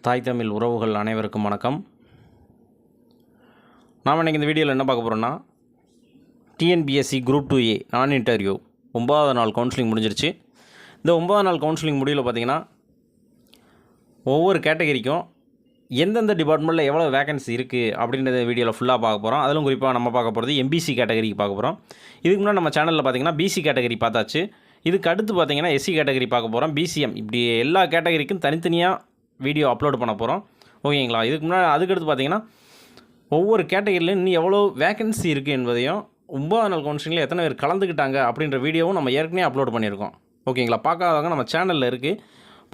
தாய் தமிழ் உறவுகள் அனைவருக்கும் வணக்கம். நாம் இன்றைக்கி இந்த வீடியோவில் என்ன பார்க்க போகிறோன்னா, டிஎன்பிஎஸ்சி குரூப் 2A நான் இன்டர்வியூ 9வது நாள் கவுன்சிலிங் முடிஞ்சிருச்சு. இந்த 9வது நாள் கவுன்சிலிங் முடிவில் பார்த்திங்கன்னா, ஒவ்வொரு கேட்டகரிக்கும் எந்தெந்த டிபார்ட்மெண்ட்டில் எவ்வளோ வேகன்சி இருக்குது அப்படின்றத வீடியோவில் ஃபுல்லாக பார்க்க போகிறோம். அதிலும் குறிப்பாக நம்ம பார்க்க போகிறது எம்பிசி கேட்டகரிக்கு பார்க்க போகிறோம். இதுக்கு முன்னாடி நம்ம சேனலில் பார்த்திங்கன்னா பிசி கேட்டகரி பார்த்தாச்சு. இதுக்கு அடுத்து பார்த்திங்கன்னா எஸ்சி கேட்டகரி பார்க்க போகிறோம், பிசிஎம், இப்படி எல்லா கேட்டகரிக்கும் தனித்தனியாக வீடியோ அப்லோட் பண்ண போகிறோம். ஓகேங்களா? இதுக்கு முன்னாடி அதுக்கடுத்து பார்த்திங்கன்னா ஒவ்வொரு கேட்டகரியிலும் இன்னும் எவ்வளோ வேகன்சி இருக்குது என்பதையும் 9வது நாள் கவுன்சிலிங்கில் எத்தனை பேர் கலந்துக்கிட்டாங்க அப்படின்ற வீடியோவும் நம்ம ஏற்கனவே அப்லோட் பண்ணியிருக்கோம். ஓகேங்களா? பார்க்காதவங்க நம்ம சேனலில் இருக்குது,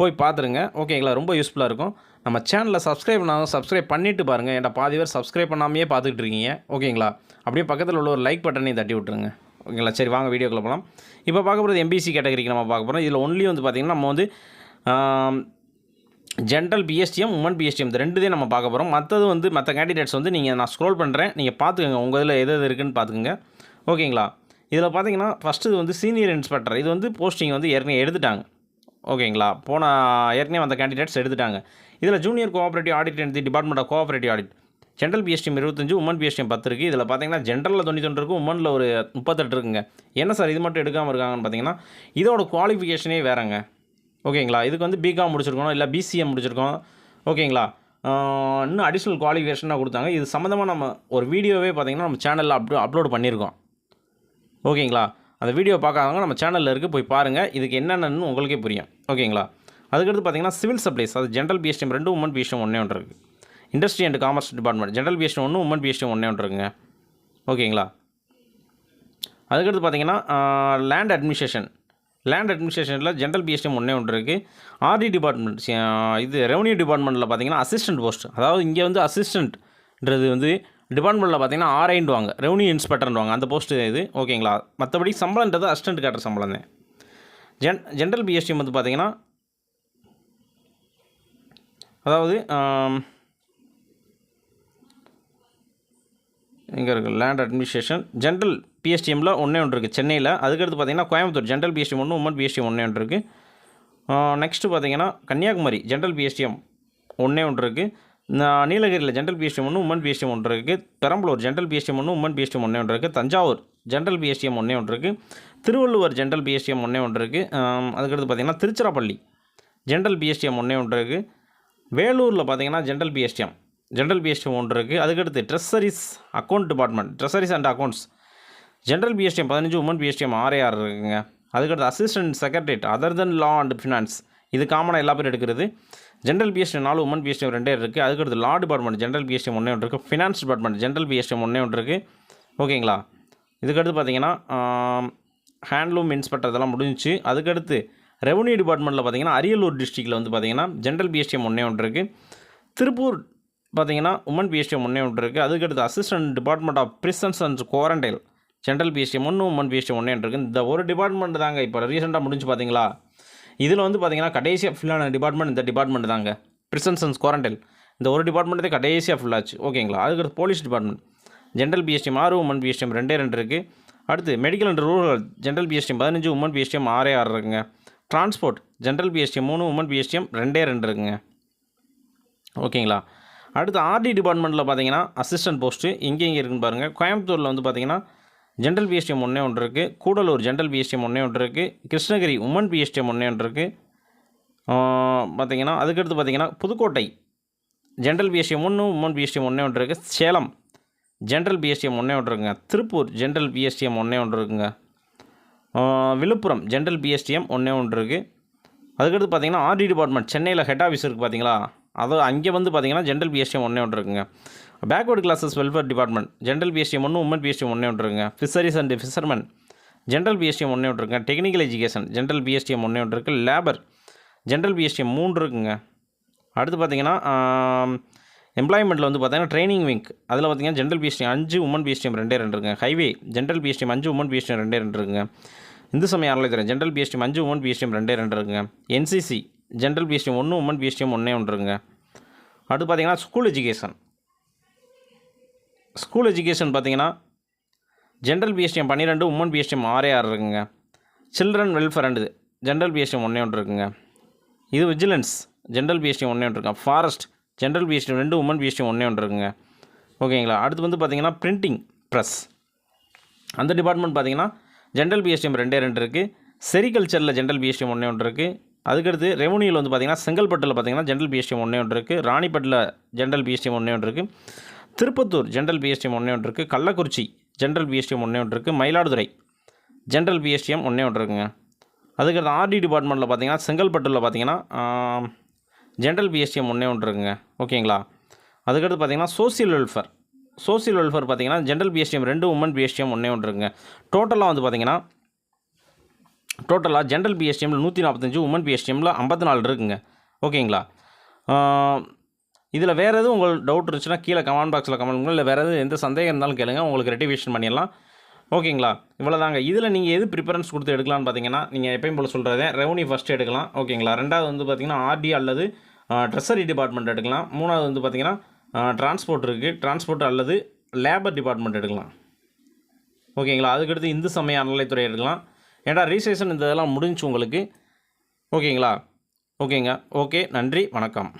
போய் பார்த்துருங்க. ஓகேங்களா? ரொம்ப யூஸ்ஃபுல்லாக இருக்கும். நம்ம சேனலில் சப்ஸ்கிரைப் பண்ணாலும் சப்ஸ்கிரைப் பண்ணிவிட்டு பாருங்கள். ஏன்டா பாதி பேர் சப்ஸ்கிரைப் பண்ணாமையே பார்த்துக்கிட்டு இருக்கீங்க. ஓகேங்களா? அப்படியே பக்கத்தில் உள்ள ஒரு லைக் பட்டனையும் தட்டி விட்டுருங்க. ஓகேங்களா? சரி, வாங்க வீடியோக்குள்ள போகலாம். இப்போ பார்க்க போகிறது எம்பிசி கேட்டகரிக்கு நம்ம பார்க்க போகிறோம். இதில் ஒன்லி வந்து பார்த்திங்கன்னா நம்ம வந்து ஜென்ரல் பிஎஸ்டிஎம், உமன் பிஎஸ்டிஎம் இந்த ரெண்டுதே நம்ம பார்க்க போகிறோம். மற்றது வந்து மற்ற கேண்டிடேட்ஸ் வந்து நான் ஸ்க்ரோல் பண்ணுறேன், நீங்கள் பார்த்துக்கோங்க, உங்கள் இதில் எது இருக்குதுன்னு பார்த்துக்குங்க. ஓகேங்களா? இதில் பார்த்தீங்கன்னா ஃபஸ்ட்டு இது வந்து சீனியர் இன்ஸ்பெக்டர். இது வந்து போஸ்டிங் வந்து ஏற்கனவே எடுத்துட்டாங்க. ஓகேங்களா? ஏற்கனவே அந்த கேண்டிடேட்ஸ் எடுத்துட்டாங்க. இதில் junior cooperative audit and the department of cooperative audit, general PSTM 25, women PSTM 10 இருக்குது. இதில் பார்த்தீங்கன்னா ஜென்ரலில் 91 இருக்குது, உமனில் ஒரு 38 இருக்குங்க. என்ன சார் இது மட்டும் எடுக்காமல் இருக்காங்கன்னு பார்த்தீங்கன்னா, இதோட குவாலிஃபிகேஷனே வேறுங்க. ஓகேங்களா? இதுக்கு வந்து பிகாம் முடிச்சிருக்கணும், இல்லை பிசிஎம் முடிச்சிருக்கோம். ஓகேங்களா? இன்னும் அடிஷ்னல் குவாலிஃபிகேஷனாக கொடுத்தாங்க. இது சம்மந்தமாக நம்ம ஒரு வீடியோவே பார்த்திங்கன்னா நம்ம சேனலில் அப்லோட் பண்ணியிருக்கோம். ஓகேங்களா? அந்த வீடியோ பார்க்காதவங்க நம்ம சேனலில் இருக்குது, போய் பாருங்கள். இதுக்கு என்னென்னு உங்களுக்கே புரியும். ஓகேங்களா? அதுக்கடுத்து பார்த்திங்கன்னா சிவில் சப்ளைஸ், அது ஜென்ரல் பிஎஸ்டிஎம் 2, உமன் பிஎஸ்டிஎம் 1 இருக்குது. Industry and commerce department, general PSTM 1, women PSTM 1 இருக்குங்க. ஓகேங்களா? அதுக்கடுத்து பார்த்திங்கன்னா லேண்ட் அட்மினிஸ்ட்ரேஷனில் ஜென்ரல் பிஎஸ்டிஎம் 1 இருக்குது. ஆர்டி டிபார்ட்மெண்ட், இது ரெவன்யூ டிபார்ட்மெண்ட்டில் பார்த்திங்கன்னா அசிஸ்டன்ட் போஸ்ட், அதாவது இங்கே வந்து அசிஸ்டன்ட்ன்றது வந்து டிபார்ட்மெண்ட்டில் பார்த்திங்கன்னா ஆர்ஐன்டுவாங்க, ரெவன்யூ இன்ஸ்பெக்டர்ன்னுவாங்க, அந்த போஸ்ட்டு இது. ஓகேங்களா? மற்றபடி சம்பளன்றது அசிஸ்டன்ட் கேட்டர் சம்பளம் தான். ஜென்ரல் பிஎஸ்டிஎம் வந்து பார்த்திங்கன்னா, அதாவது இங்கே இருக்குது லேண்ட் அட்மினிஸ்ட்ரேஷன், ஜென்ரல் பிஎஸ்டிஎம்மில் 1 இருக்குது சென்னையில். அதுக்கடுத்து பார்த்திங்கன்னா Coimbatore general PSTM 1, women PSTM 1 இருக்குது. நெக்ஸ்ட்டு பார்த்திங்கன்னா கன்னியாகுமரி ஜென்ரல் பிஎஸ்டிஎம் 1 இருக்குது. நீலகிரியில் ஜென்ரல் பிஎஸ்டிஎம் 1, உமன் பிஎஸ்டிஎம் 1 இருக்குது. Perambalur general PSTM 1, women PSTM 1 இருக்குது. தஞ்சாவூர் ஜென்ரல் பிஎஸ்டிஎம் 1 இருக்குது. திருவள்ளுவர் ஜென்ரல் பிஎஸ்டிஎம் 1 இருக்குது. அதுக்கடுத்து பார்த்திங்கன்னா திருச்சிராப்பள்ளி ஜென்ரல் பிஎஸ்டிஎம் 1 இருக்குது. வேலூரில் பார்த்திங்கன்னா ஜென்ரல் பிஎஸ்டிஎம் 1 இருக்குது. அதுக்கடுத்து treasuries account department, treasuries and accounts general PSTM 15, women PSTM 6 இருக்குங்க. அதுக்கடுத்து assistant secretariat other than law and finance, இது காமனாக எல்லா பேரும் எடுக்கிறது. ஜென்ரல் பிஎஸ்டிஎம் 4, உமன் பிஎஸ்டிஎம் 2 இருக்குது. அதுக்கடுத்து லா டிபார்ட்மெண்ட் ஜென்ரல் பிஎஸ்டிஎம் 1 இருக்குது. ஃபினான்ஸ் டிபார்ட்மெண்ட் ஜென்ரல் பிஎஸ்டிஎம் 1 இருக்குது. ஓகேங்களா? இதுக்கடுத்து பார்த்திங்கன்னா ஹேண்ட்லூம் இன்ஸ்பெக்டர் இதெல்லாம் முடிஞ்சிச்சு. அதுக்கடுத்து ரெவன்யூ டிபார்ட்மெண்ட்டில் பார்த்திங்கன்னா அரியலூர் டிஸ்ட்ரிக்டில் வந்து பார்த்திங்கன்னா ஜென்ரல் பிஎஸ்டிஎம் 1 இருக்குது. திருப்பூர் பார்த்திங்கன்னா உமன் பிஎஸ்டிஎம் 1 இருக்குது. அதுக்கடுத்து assistant department of prisons and quarantine general PSTM 1, women PSTM 1 இருக்குது. இந்த ஒரு டிபார்ட்மெண்ட் தாங்க இப்போ ரீசெண்டாக முடிஞ்சு பார்த்தீங்களா. இதில் வந்து பார்த்திங்கன்னா கடைசியாக ஃபுல்லான டிபார்ட்மெண்ட் இந்த டிபார்ட்மெண்ட் தாங்க, பிரிசன்ஸ் அண்ட் குவாரண்டைன். இந்த ஒரு டிபார்ட்மெண்ட்டே கடைசியாக ஃபுல்லாச்சு. ஓகேங்களா? அதுக்கடுத்து police department general PSTM 6, women PSTM 2 இருக்குது. அடுத்து medical and rural general PSTM 15, women PSTM 6 இருக்குங்க. Transport general PSTM 3, women PSTM 2 இருக்குங்க. ஓகேங்களா? அடுத்து ஆர்டி டிபார்ட்மெண்ட்டில் பார்த்தீங்கன்னா அசிஸ்டன்ட் போஸ்ட்டு இங்கே இருக்குன்னு பாருங்கள். கோயம்புத்தூரில் வந்து பார்த்திங்கன்னா ஜென்ரல் பிஎஸ்டிஎம் 1 இருக்குது. கூடலூர் ஜென்ரல் பிஎஸ்டிஎம் 1 இருக்குது. கிருஷ்ணகிரி உமன் பிஎஸ்டிஎம் 1 இருக்குது. பார்த்திங்கன்னா அதுக்கடுத்து பார்த்திங்கன்னா Pudukkottai general PSTM 1, women PSTM 1 இருக்குது. சேலம் ஜென்ரல் பிஎஸ்டிஎம் 1 இருக்குங்க. திருப்பூர் ஜென்ரல் பிஎஸ்டிஎம் 1 இருக்குங்க. விழுப்புரம் ஜென்ரல் பிஎஸ்டிஎம் 1 இருக்குது. அதுக்கடுத்து பார்த்திங்கன்னா ஆர்டி டிபார்ட்மெண்ட் சென்னையில் ஹெட் ஆஃபீஸ் இருக்குது பார்த்திங்களா, அது அங்கே வந்து பார்த்திங்கன்னா ஜென்ரல் பிஎஸ்டிஎம் 1 இருக்குங்க. Backward classes welfare department general PSTM 1, women PSTM 1 இருக்குங்க. Fisheries and fisherman general PSTM 1 இருக்குங்க. டெக்னிக்கல் எஜுகேஷன் ஜென்ரல் பிஎஸ்டிஎம் 1 இருக்குது. லேபர் ஜென்ரல் பிஎஸ்டிஎம் 3 இருக்குங்க. அடுத்து பார்த்திங்கன்னா எம்ப்ளாய்மெண்ட்டில் வந்து பார்த்திங்கன்னா ட்ரைனிங் விங்க், அதில் பார்த்திங்கன்னா ஜென்ரல் பிஎஸ்டிஎம் 5, உமன் பிஎஸ்டிஎம் 2 இருக்குங்க. Highway general PSTM 5, women PSTM 2 இருக்குங்க. இந்து சமய அறநிலையத்துறை ஜென்ரல் பிஎஸ்டிஎம் 5, உமன் பிஎஸ்டிஎம் 2 இருக்குங்க. NCC general PSTM 1, women PSTM 1 இருக்குங்க. அடுத்து பார்த்திங்கன்னா ஸ்கூல் எஜுகேஷன் பார்த்திங்கன்னா ஜென்ரல் பிஎஸ்டிஎம் 12, உமன் பிஎஸ்டிஎம் 6 இருக்குங்க. Children welfare and general PSTM 1 இருக்குங்க. இது விஜிலன்ஸ் ஜென்ரல் பிஎஸ்டிஎம் ஒன்றே ஒன்று இருக்குங்க. Forest general PSTM 2 women PSTM ஒன்றே ஒன்று இருக்குங்க. ஓகேங்களா. அடுத்து வந்து பார்த்திங்கன்னா பிரிண்டிங் ப்ரெஸ் அந்த டிபார்ட்மெண்ட் பார்த்திங்கன்னா ஜென்ரல் பிஎஸ்டிஎம் 2 இருக்குது. செரிகல்ச்சரில் ஜென்ரல் பிஎஸ்டிஎம் ஒன்றே ஒன்று இருக்குது. அதுக்கடுத்து ரெவன்யூவில் வந்து பார்த்திங்கன்னா செங்கல்பட்டில் பார்த்திங்கன்னா ஜென்ரல் பிஎஸ்டிஎம் ஒன்றே ஒன்று இருக்குது. ராணிப்பட்டில் ஜென்ரல் பிஎஸ்டிஎம் ஒன்றே ஒன்று இருக்குது. திருப்பத்தூர் ஜென்ரல் பிஎஸ்டிஎம் ஒன்றே ஒன்று இருக்குது. கள்ளக்குறிச்சி ஜென்ரல் பிஎஸ்டிஎம் ஒன்றே ஒன்று இருக்குது. மயிலாடுதுறை ஜென்ரல் பிஎஸ்டிஎம் ஒன்றே ஒன்று இருக்குங்க. அதுக்கடுத்து ஆர்டி டிபார்ட்மெண்ட்டில் பார்த்திங்கன்னா செங்கல்பட்டில் பார்த்திங்கன்னா ஜென்ரல் பிஎஸ்டிஎம் ஒன்றே ஒன்று இருக்குங்க. ஓகேங்களா. அதுக்கடுத்து பார்த்திங்கன்னா சோசியல் வெல்ஃபேர் பார்த்திங்கன்னா ஜென்ரல் பிஎஸ்டிஎம் 2 உமன் பிஎஸ்டிஎம் ஒன்றே ஒன்று இருக்குங்க. டோட்டலாக வந்து பார்த்திங்கன்னா ஜென்ரல் பிஎஸ்டிஎம்மில் 145 உமன் பிஎஸ்டிஎம்மில் 54 இருக்குங்க. ஓகேங்களா. இதில் வேறு எதுவும் உங்களுக்கு டவுட் இருந்துச்சுன்னா கீழே கமெண்ட் பாக்ஸில் கமெண்ட் பண்ணுங்கள். இல்லை வேறு எதுவும் எந்த சந்தேகம் இருந்தாலும் கேளுங்க, உங்களுக்கு ரெக்டிஃபிகேஷன் பண்ணிடலாம். ஓகேங்களா. இவ்வளோதாங்க. இதில் நீங்கள் எது ப்ரிஃபரன்ஸ் கொடுத்து எடுக்கலான்னு பார்த்தீங்கன்னா நீங்கள் எப்பயும் போல் சொல்கிறதே ரெவன்யூ ஃபஸ்ட்டு எடுக்கலாம். ஓகேங்களா. ரெண்டாவது வந்து பார்த்திங்கன்னா ஆர்டி அல்லது ட்ரெஸரி டிபார்ட்மெண்ட் எடுக்கலாம். மூணாவது வந்து பார்த்திங்கன்னா டிரான்ஸ்போர்ட் இருக்குது, டிரான்ஸ்போர்ட் அல்லது லேபர் டிபார்ட்மெண்ட் எடுக்கலாம். ஓகேங்களா. அதுக்கடுத்து இந்து சமய அறநிலைத்துறை எடுக்கலாம். ஏன்னா ரீசேஷன் இந்த இதெல்லாம் முடிஞ்சு உங்களுக்கு. ஓகேங்களா. ஓகேங்க. ஓகே, நன்றி, வணக்கம்.